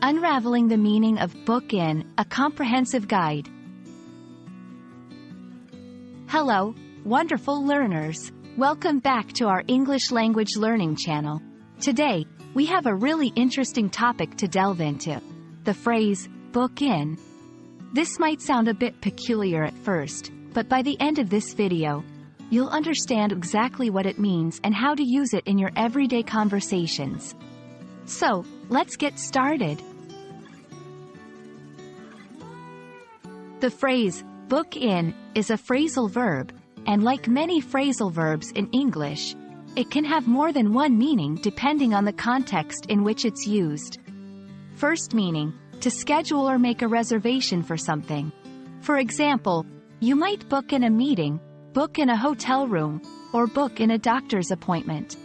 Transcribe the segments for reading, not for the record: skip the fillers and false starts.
Unraveling the meaning of book in, a comprehensive guide. Hello, wonderful learners. Welcome back to our English language learning channel. Today, we have a really interesting topic to delve into. The phrase, book in. This might sound a bit peculiar at first, but by the end of this video, you'll understand exactly what it means and how to use it in your everyday conversations. So, let's get started. The phrase, book in, is a phrasal verb, and like many phrasal verbs in English, it can have more than one meaning depending on the context in which it's used. First meaning, to schedule or make a reservation for something. For example, you might book in a meeting, book in a hotel room, or book in a doctor's appointment.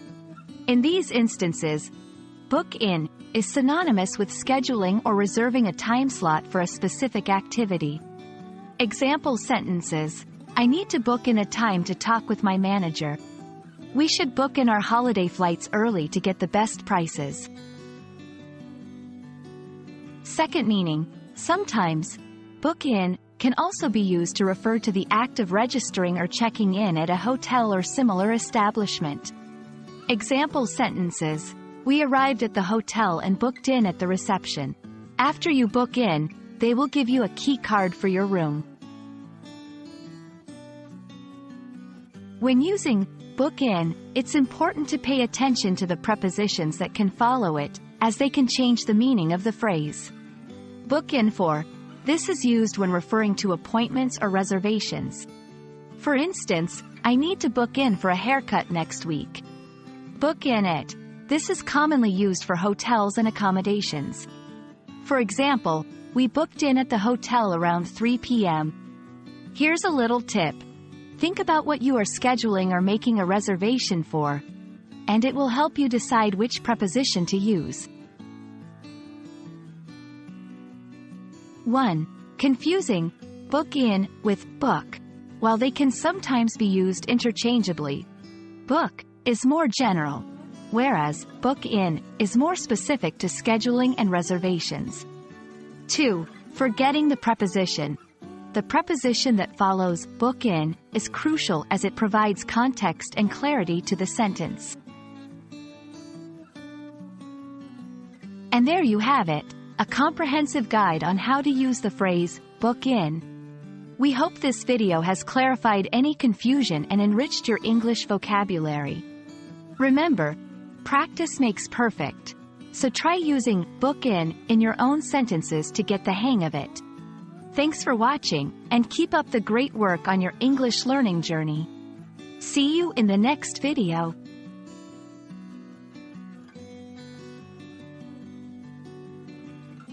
In these instances, book in is synonymous with scheduling or reserving a time slot for a specific activity. Example sentences: I need to book in a time to talk with my manager. We should book in our holiday flights early to get the best prices. Second meaning, sometimes, book in can also be used to refer to the act of registering or checking in at a hotel or similar establishment. Example sentences: We arrived at the hotel and booked in at the reception. After you book in, they will give you a key card for your room. When using book in, it's important to pay attention to the prepositions that can follow it, as they can change the meaning of the phrase. Book in for. This is used when referring to appointments or reservations. For instance, I need to book in for a haircut next week. Book in at. This is commonly used for hotels and accommodations. For example, we booked in at the hotel around 3 p.m. Here's a little tip. Think about what you are scheduling or making a reservation for, and it will help you decide which preposition to use. 1. Confusing book in with book. While they can sometimes be used interchangeably, book is more general, whereas book in is more specific to scheduling and reservations. 2. Forgetting the preposition. The preposition that follows book in is crucial as it provides context and clarity to the sentence. And there you have it, a comprehensive guide on how to use the phrase book in. We hope this video has clarified any confusion and enriched your English vocabulary. Remember, practice makes perfect. So try using book in your own sentences to get the hang of it. Thanks for watching, and keep up the great work on your English learning journey. See you in the next video.